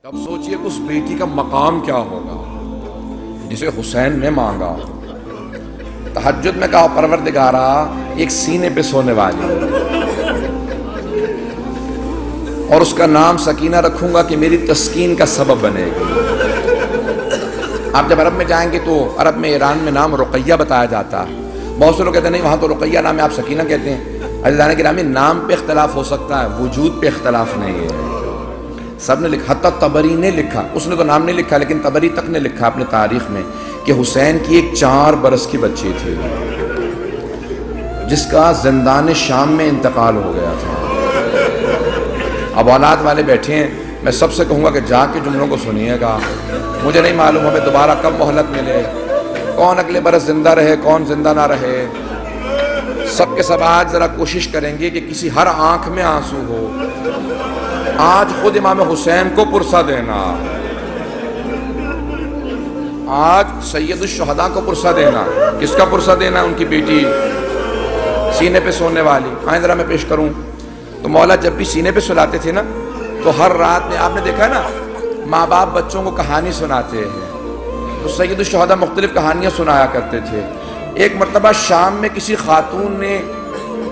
اب سوچئے اس بیٹی کا مقام کیا ہوگا جسے حسین نے مانگا. تہجد میں کہا پروردگارا ایک سینے پہ سونے والی اور اس کا نام سکینہ رکھوں گا کہ میری تسکین کا سبب بنے گی. آپ جب عرب میں جائیں گے تو عرب میں ایران میں نام رقیہ بتایا جاتا ہے. بہت سے لوگ کہتے ہیں نہیں وہاں تو رقیہ نام ہے آپ سکینہ کہتے ہیں. عزیزان گرامی نام پہ اختلاف ہو سکتا ہے وجود پہ اختلاف نہیں ہے. سب نے لکھا حتیٰ طبری نے لکھا, اس نے تو نام نہیں لکھا لیکن طبری تک نے لکھا اپنے تاریخ میں کہ حسین کی ایک 4 برس کی بچی تھی جس کا زندان شام میں انتقال ہو گیا تھا. اب اولاد والے بیٹھے ہیں, میں سب سے کہوں گا کہ جا کے جملوں کو سنیے گا. مجھے نہیں معلوم ہمیں دوبارہ کب مہلت ملے, کون اگلے برس زندہ رہے کون زندہ نہ رہے. سب کے سب آج ذرا کوشش کریں گے کہ کسی ہر آنکھ میں آنسو ہو. آج خود امام حسین کو پرسہ دینا, آج سید الشہداء کو پرسہ دینا. کس کا پرسہ دینا؟ ان کی بیٹی سینے پہ سونے والی. آئیں ذرا میں پیش کروں. تو مولا جب بھی سینے پہ سلاتے تھے نا تو ہر رات میں آپ نے دیکھا ہے نا ماں باپ بچوں کو کہانی سناتے ہیں تو سید الشہداء مختلف کہانیاں سنایا کرتے تھے. ایک مرتبہ شام میں کسی خاتون نے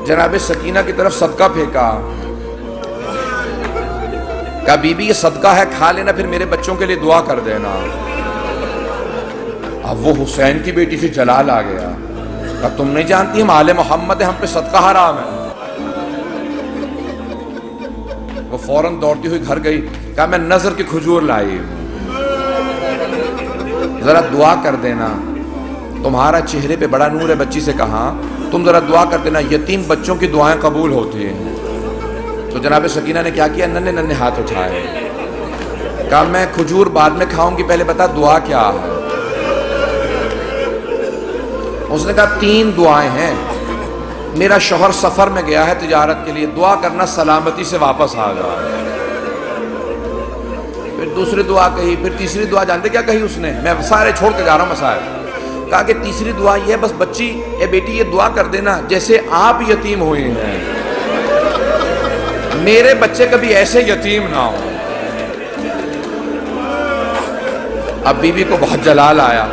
جناب سکینہ کی طرف صدقہ پھینکا, کہا بی بی یہ صدقہ ہے کھا لینا پھر میرے بچوں کے لیے دعا کر دینا. اب وہ حسین کی بیٹی سے جلال آ گیا, کہا تم نہیں جانتی ہم آل محمد ہیں, ہم پہ صدقہ حرام ہے. وہ فوراً دوڑتی ہوئی گھر گئی, کہا میں نظر کی کھجور لائی ذرا دعا کر دینا, تمہارا چہرے پہ بڑا نور ہے. بچی سے کہا تم ذرا دعا کر دینا, یتیم بچوں کی دعائیں قبول ہوتی ہیں. تو جناب سکینہ نے کیا کیا, ننھے ننھے ہاتھ اٹھائے, کہا میں کھجور بعد میں کھاؤں گی, پہلے بتا دعا کیا ہے. اس نے کہا 3 دعائیں ہیں. میرا شوہر سفر میں گیا ہے تجارت کے لیے, دعا کرنا سلامتی سے واپس آ جائے. پھر دوسری دعا کہی, پھر تیسری دعا جانتے کیا کہی اس نے؟ میں سارے چھوڑ کے جا رہا ہوں مسائل. کہا کہ تیسری دعا یہ ہے بس بچی اے بیٹی یہ دعا کر دینا جیسے آپ یتیم ہوئے ہیں میرے بچے کبھی ایسے یتیم نہ ہو. اب بی بی کو بہت جلال آیا,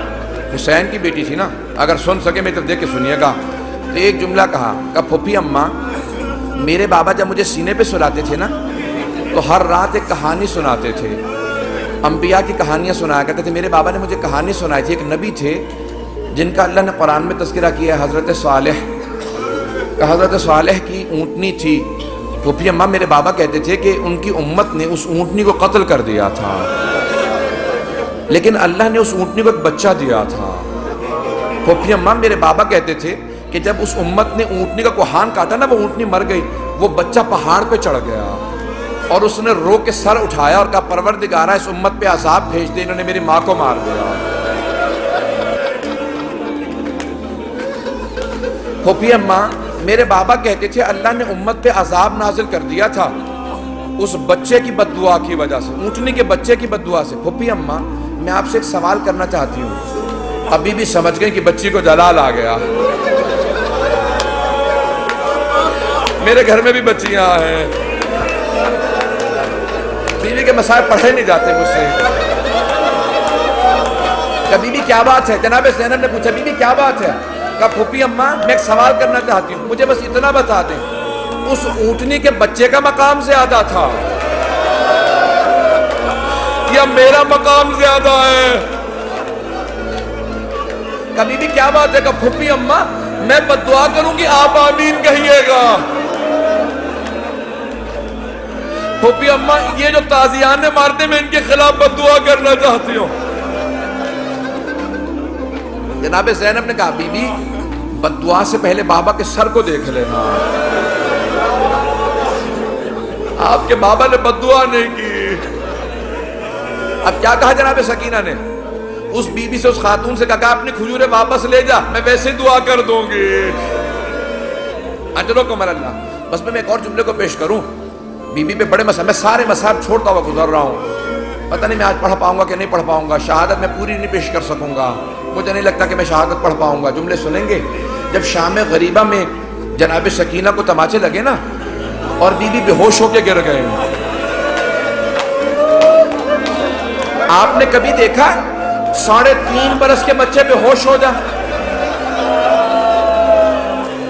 حسین کی بیٹی تھی نا, اگر سن سکے میری طرف دیکھ کے سنیے گا. تو ایک جملہ کہا پھوپھی اماں میرے بابا جب مجھے سینے پہ سلاتے تھے نا تو ہر رات ایک کہانی سناتے تھے, انبیاء کی کہانیاں سنایا کرتے تھے. میرے بابا نے مجھے کہانی سنائی تھی, ایک نبی تھے جن کا اللہ نے قرآن میں تذکرہ کیا ہے, حضرت صالح. حضرت صالح کی اونٹنی تھی. پھوپھی اماں میرے بابا کہتے تھے کہ ان کی امت نے اس اونٹنی کو قتل کر دیا تھا لیکن اللہ نے اس اونٹنی کو ایک بچہ دیا تھا. پھوپھی اماں میرے بابا کہتے تھے کہ جب اس امت نے اونٹنی کا کوہان کاٹا نا وہ اونٹنی مر گئی, وہ بچہ پہاڑ پہ چڑھ گیا اور اس نے رو کے سر اٹھایا اور کہا پروردگارا اس امت پہ عذاب بھیج دے, انہوں نے میری ماں کو مار دیا. پھوپھی اماں میرے بابا کہتے تھے اللہ نے امت پہ عذاب نازل کر دیا تھا اس بچے کی بد دعا کی وجہ سے, اونٹنی کے بچے کی بد دعا سے. پھوپھی اماں میں آپ سے ایک سوال کرنا چاہتی ہوں. ابھی بھی سمجھ گئے کہ بچی کو جلال آ گیا. میرے گھر میں بھی بچیاں ہیں, بیوی کے مسائل پڑھے نہیں جاتے مجھ سے. کبھی بھی کیا بات ہے؟ جناب زینب نے پوچھا بی بی کیا بات ہے؟ کہا پھوپھی اماں میں ایک سوال کرنا چاہتی ہوں, مجھے بس اتنا بتا دیں اس اونٹنی کے بچے کا مقام زیادہ تھا یا میرا مقام زیادہ ہے؟ کبھی بھی کیا بات ہے؟ کہ پھوپھی اماں میں بد دعا کروں گی آپ آمین کہیے گا. پھوپھی اماں یہ جو تازیانے مارتے میں ان کے خلاف بد دعا کرنا چاہتی ہوں. جناب زینب نے کہا بی بی بد دعا سے پہلے بابا کے سر کو دیکھ لینا. آپ کے بابا نے بد دعا نہیں کی. اب کیا کہا جناب سکینہ نے؟ اس بی بی سے اس خاتون سے کہا اپنی کھجوریں واپس لے جا, میں ویسے دعا کر دوں گی. اجرکم اللہ. بس میں ایک اور جملے کو پیش کروں. بی بی پہ بڑے مسائل, میں سارے مسائل چھوڑتا ہوا گزر رہا ہوں. پتہ نہیں میں آج پڑھ پاؤں گا کہ نہیں پڑھ پاؤں گا, شہادت میں پوری نہیں پیش کر سکوں گا, مجھے نہیں لگتا کہ میں شہادت پڑھ پاؤں گا. جملے سنیں گے. جب شام غریبہ میں جناب سکینہ کو تماچے لگے نا اور بی بی بے ہوش ہو کے گر گئے, آپ نے کبھی دیکھا 3.5 برس کے بچے بے ہوش ہو جائیں؟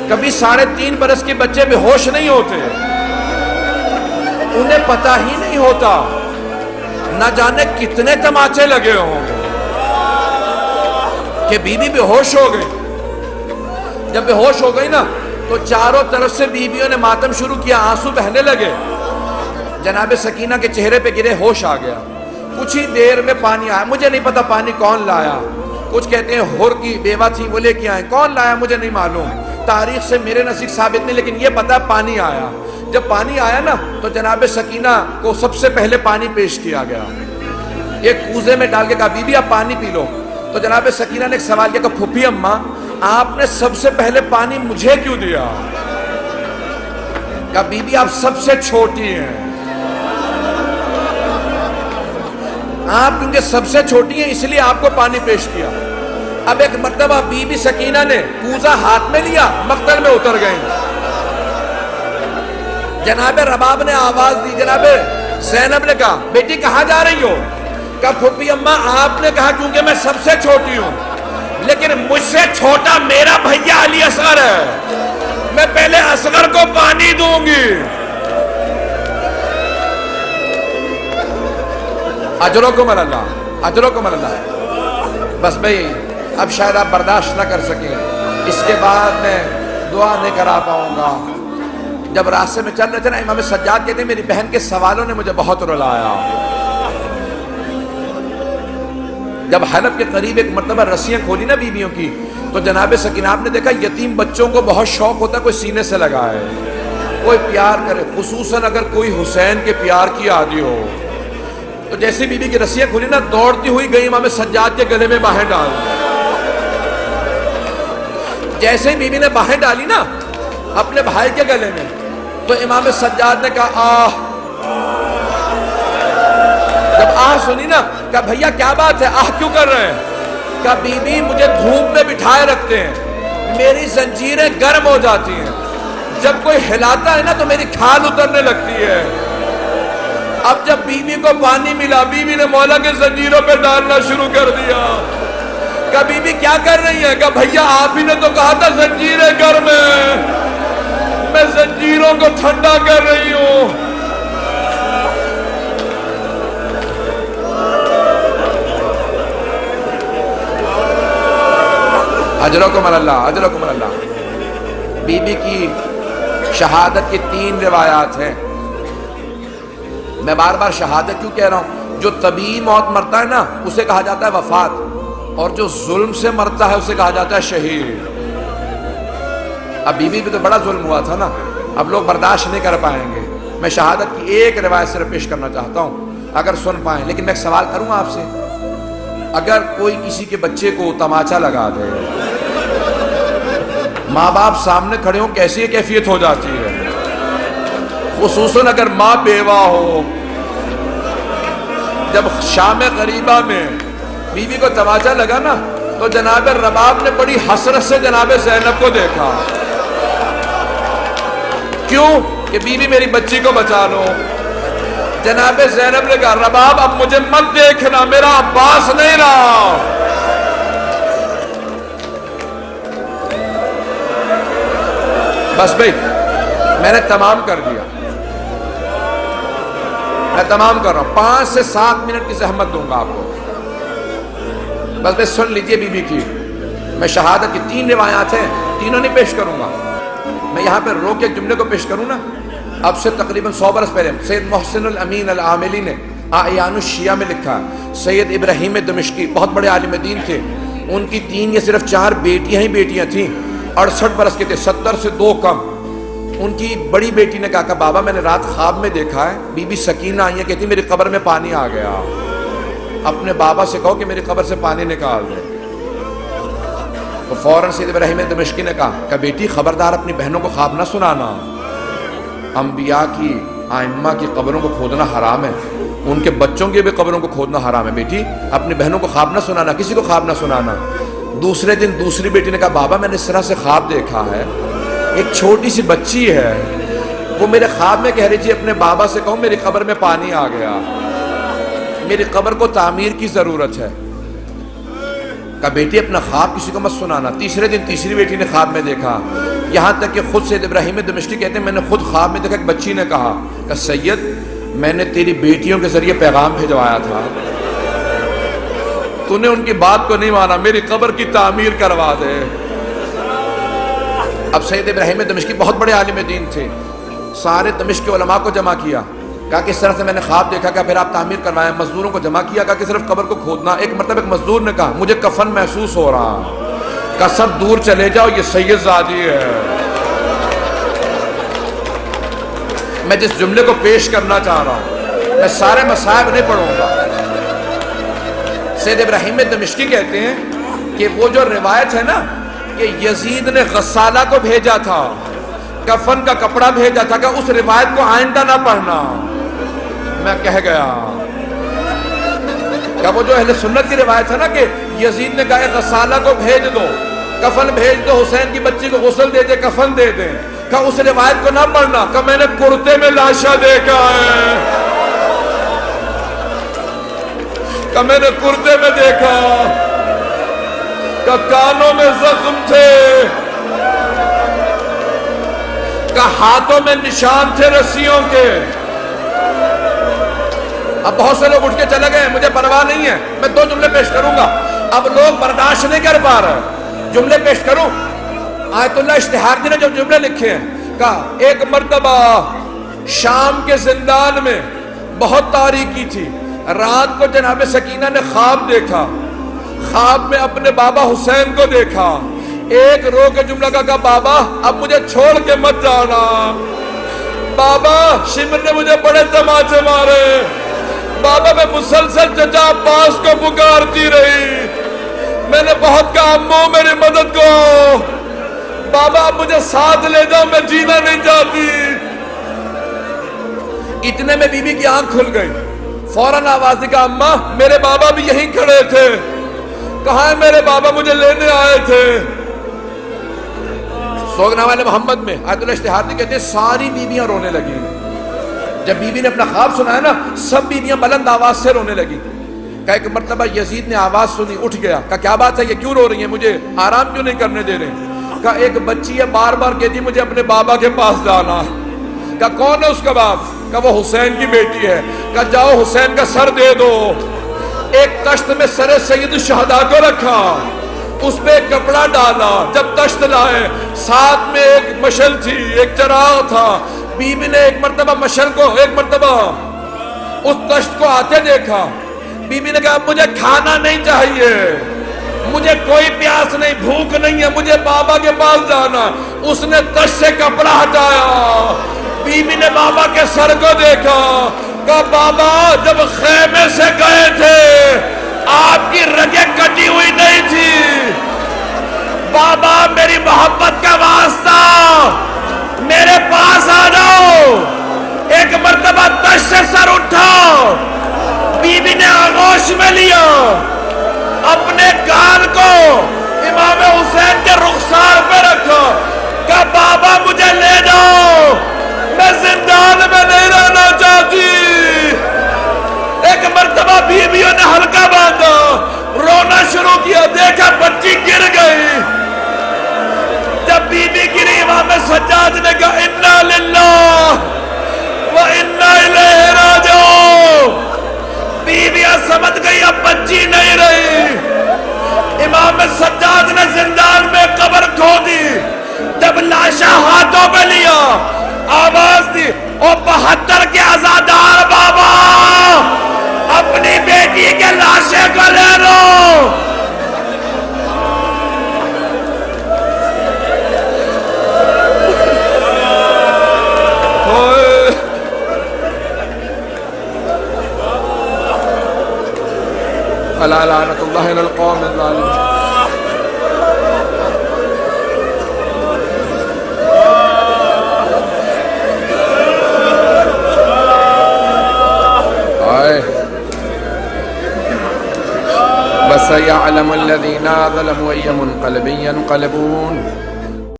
کبھی 3.5 برس کے بچے بے ہوش نہیں ہوتے، انہیں پتہ ہی نہیں ہوتا، نہ جانے کتنے تماچے لگے ہوں کہ بیوی بے ہوش ہو گئی۔ جب بے ہوش ہو گئی نا تو چاروں طرف سے بیویوں نے ماتم شروع کیا، آنسو بہنے لگے، جناب سکینہ کے چہرے پہ گرے، ہوش آ گیا۔ کچھ ہی دیر میں پانی آیا، مجھے نہیں پتا پانی کون لایا، کچھ کہتے ہیں ہور کی بیوہ تھی وہ لے کے آئے، کون لایا مجھے نہیں معلوم، تاریخ سے میرے نزدیک ثابت نہیں، لیکن یہ پتا پانی آیا۔ جب پانی آیا نا تو جناب سکینہ کو سب سے پہلے پانی پیش کیا گیا، ایک کوزے میں ڈال کے کہا بی بی آپ پانی پی لو۔ تو جناب سکینہ نے ایک سوال کیا کہ پھوپھی اماں آپ نے سب سے پہلے پانی مجھے کیوں دیا؟ کہا بی بی آپ سب سے چھوٹی ہیں، آپ کیونکہ سب سے چھوٹی ہیں اس لیے آپ کو پانی پیش کیا۔ اب ایک مرتبہ بی بی سکینہ نے کوزہ ہاتھ میں لیا، مقتل میں اتر گئیں۔ جناب رباب نے آواز دی، جناب زینب نے کہا بیٹی کہاں جا رہی ہو؟ کہا پھوپھی اماں آپ نے کہا کیونکہ میں سب سے چھوٹی ہوں، لیکن مجھ سے چھوٹا میرا بھیا علی اصغر ہے، میں پہلے اصغر کو پانی دوں گی۔ اجرکم اللہ، اجرکم اللہ۔ بس بھئی اب شاید آپ برداشت نہ کر سکیں، اس کے بعد میں دعا نہیں کرا پاؤں گا۔ جب راستے میں چل رہے تھے نا، امام سجاد کہتے ہیں میری بہن کے سوالوں نے مجھے بہت رلایا۔ جب حلب کے قریب ایک مرتبہ رسیاں کھولی نا بیویوں کی، تو جناب سکینہ آپ نے دیکھا یتیم بچوں کو بہت شوق ہوتا ہے کوئی سینے سے لگائے، کوئی پیار کرے، خصوصاً اگر کوئی حسین کے پیار کی عادی ہو۔ تو جیسے بی بی کی رسیاں کھولی نا، دوڑتی ہوئی گئی امام سجاد کے گلے میں باہیں ڈال دی۔ جیسے ہی بی بی نے باہیں ڈالی نا اپنے بھائی کے گلے میں، تو امام سجاد نے کہا آہ۔ جب آہ سنی نا، کہا بھیا کیا بات ہے، آہ کیوں کر رہے ہیں؟ کہا بی بی مجھے دھوپ میں بٹھائے رکھتے ہیں، میری زنجیریں گرم ہو جاتی ہیں، جب کوئی ہلاتا ہے نا تو میری کھال اترنے لگتی ہے۔ اب جب بیوی کو پانی ملا، بیوی نے مولا کے زنجیروں پہ ڈالنا شروع کر دیا۔ کہا بیوی کیا کر رہی ہیں؟ کہا بھیا آپ ہی نے تو کہا تھا زنجیریں گرم ہیں، میں زنجیروں کو ٹھنڈا کر رہی ہوں۔ اجرکم اللہ، اجرکم اللہ۔ بی بی کی شہادت کی 3 روایات ہیں۔ میں بار بار شہادت کیوں کہہ رہا ہوں؟ جو طبیعی موت مرتا ہے نا اسے کہا جاتا ہے وفات، اور جو ظلم سے مرتا ہے اسے کہا جاتا ہے شہید۔ اب بی بی پہ تو بڑا ظلم ہوا تھا نا، اب لوگ برداشت نہیں کر پائیں گے۔ میں شہادت کی ایک روایت صرف پیش کرنا چاہتا ہوں اگر سن پائیں، لیکن میں ایک سوال کروں گا آپ سے، اگر کوئی کسی کے بچے کو تماچا لگا دے، ماں باپ سامنے کھڑے ہوں کیسی کیفیت ہو جاتی ہے؟ خصوصاً اگر ماں بیوہ ہو۔ جب شام غریبہ میں بیوی کو تماچا لگا نا تو جناب رباب نے بڑی حسرت سے جناب زینب کو دیکھا، کیوں کہ بیوی میری بچی کو بچا لو۔ جناب زینب نے کہا رباب اب مجھے مت دیکھنا، میرا عباس نہیں رہا۔ بس بھئی میں نے تمام کر دیا، میں تمام کر رہا ہوں، 5 سے 7 منٹ کی زحمت دوں گا آپ کو، بس بس سن لیجئے بی بی کی۔ میں شہادت کی 3 روایات ہیں، تینوں نہیں پیش کروں گا، میں یہاں پہ روک کے جملے کو پیش کروں نا۔ اب سے تقریباً 100 برس پہلے سید محسن الامین العاملی نے اعیان الشیعہ میں لکھا، سید ابراہیم دمشقی بہت بڑے عالم دین تھے، ان کی 3 یا صرف 4 بیٹیاں ہی بیٹیاں تھیں، 68 برس کے تھے، 70 سے 2 کم۔ ان کی بڑی بیٹی نے کہا کہ بابا میں نے رات خواب میں دیکھا ہے بی بی سکینہ آئی ہے، کہتی میری قبر میں پانی آ گیا، اپنے بابا سے کہو کہ میری قبر سے پانی نکال دے۔ تو فوراً سید ابراہیم دمشقی نے کہا کہ بیٹی خبردار اپنی بہنوں کو خواب نہ سنانا، انبیاء کی ائمہ کی قبروں کو کھودنا حرام ہے، ان کے بچوں کی بھی قبروں کو کھودنا حرام ہے، بیٹی اپنی بہنوں کو خواب نہ سنانا، کسی کو خواب نہ سنانا۔ دوسرے دن دوسری بیٹی نے کہا بابا میں نے اس طرح سے خواب دیکھا ہے، ایک چھوٹی سی بچی ہے، وہ میرے خواب میں کہہ رہی تھی اپنے بابا سے کہو میری قبر میں پانی آ گیا۔ میری قبر کو تعمیر کی ضرورت ہے. کہا بیٹی اپنا خواب کسی کو مت سنانا. تیسرے دن تیسری بیٹی نے خواب میں دیکھا. یہاں تک کہ خود سید ابراہیم دمشقی کہتے ہیں میں نے خود خواب میں دیکھا. ایک بچی نے کہا کہ سید میں نے تیری بیٹیوں کے ذریعے پیغام بھیجوایا تھا, تو نے ان کی بات کو نہیں مانا, میری قبر کی تعمیر کروا دے. اب سید ابراہیم دمشقی بہت بڑے عالم دین تھے. سارے دمشق کے علماء کو جمع کیا, کہا کس طرح سے میں نے خواب دیکھا, کہ پھر آپ تعمیر کروائیں. مزدوروں کو جمع کیا, کہا کہ صرف قبر کو کھودنا. ایک مرتبہ ایک مزدور نے کہا مجھے کفن محسوس ہو رہا, کہا سب دور چلے جاؤ, یہ سید زادی ہے. میں جس جملے کو پیش کرنا چاہ رہا ہوں, میں سارے مصائب نہیں پڑھوں گا. سید ابراہیم دمشقی کہتے ہیں کہ وہ جو روایت ہے نا کہ یزید نے غسالہ کو بھیجا تھا, کفن کا کپڑا بھیجا تھا, کہ اس روایت کو آئندہ نہ پڑھنا. میں کہہ گیا کہ وہ جو اہل سنت کی روایت ہے نا کہ یزید نے کہا غسالہ کو بھیج دو, کفن بھیج دو, حسین کی بچی کو غسل دے دے, کفن دے دیں, کہ اس روایت کو نہ پڑھنا. کہ میں نے کرتے میں لاشا دیکھا ہے, کہ میں نے کرتے میں دیکھا, کہ کانوں میں زخم تھے, کہ ہاتھوں میں نشان تھے رسیوں کے. اب بہت سے لوگ اٹھ کے چلے گئے, مجھے پرواہ نہیں ہے, میں 2 جملے پیش کروں گا. اب لوگ برداشت نہیں کر پا رہے, جملے پیش کروں. آیت اللہ اشتہاردی نے جو جملے لکھے ہیں, کہا ایک مرتبہ شام کے زندان میں بہت تاریکی تھی, رات کو جناب سکینہ نے خواب دیکھا, خواب میں اپنے بابا حسین کو دیکھا. ایک رو کے جملہ کہا بابا اب مجھے چھوڑ کے مت جانا, بابا شمر نے مجھے بڑے تماچے مارے, بابا میں مسلسل چچا عباس کو پکارتی رہی, میں نے بہت کہا امو میری مدد کو, بابا اب مجھے ساتھ لے جاؤ, میں جینا نہیں چاہتی. اتنے میں بی بی کی آنکھ کھل گئی, فوراً آواز دی, کہا اماں میرے بابا بھی یہیں کھڑے تھے. کہاں ہے میرے بابا, مجھے لینے آئے تھے. سوگنا والے محمد میں آیت اللہ اشتہاردی کہتے ہیں ساری بیویاں رونے لگی. جب بیوی نے اپنا خواب سنا ہے نا, سب بیویاں بلند آواز سے رونے لگی. کہ ایک مرتبہ یزید نے آواز سنی, اٹھ گیا, کہ کیا بات ہے, یہ کیوں رو رہی ہیں, مجھے آرام کیوں نہیں کرنے دے رہے. کہ ایک بچی ہے بار بار کہتی مجھے اپنے بابا کے پاس جانا. کہ کون ہے اس کا باپ, کہ وہ حسین کی بیٹی ہے. کہ جاؤ حسین کا سر دے دو. ایک تشت میں سر سید الشہداء کو رکھا, اس پہ ایک کپڑا ڈالا. جب تشت لائے ساتھ میں ایک مشل تھی, ایک چراغ تھا. بی بی نے ایک مرتبہ مشل کو, ایک مرتبہ اس تشت کو آتے دیکھا. بی بی نے کہا مجھے کھانا نہیں چاہیے, مجھے کوئی پیاس نہیں, بھوک نہیں ہے, مجھے بابا کے پاس جانا. اس نے تشت سے کپڑا ہٹایا, بی بی نے بابا کے سر کو دیکھا. کہا بابا جب خیمے سے گئے تھے آپ کی رگیں کٹی ہوئی نہیں تھی, بابا میری محبت کا واسطہ میرے پاس آ جاؤ. ایک مرتبہ تشت سے سر اٹھا, بی بی نے آغوش میں لیا, اپنے گال کو امام حسین کے رخسار پہ رکھا. کہا بابا مجھے لے جاؤ, میں زندان میں نہیں رہنا چاہتی. ایک مرتبہ بیویوں نے ہلکا باندھا, رونا شروع کیا, دیکھا بچی گر گئی. جب بی بی گری امام سجاد نے کہا انا للہ و انا الیہ راجعون. بیویاں سمجھ گئی اب بچی نہیں رہی. امام سجاد نے زندان میں قبر کھودی. جب لاشا ہاتھوں میں لیا, آواز دی, او 72 کے عزادار بابا اپنی بیٹی کے لاشے کو لے لو. الا لعنت اللہ علی القوم الظالمین. وَسَيَعْلَمُ الَّذِينَ ظَلَمُوا أَيَّ مُنقَلَبٍ يَنقَلِبُونَ.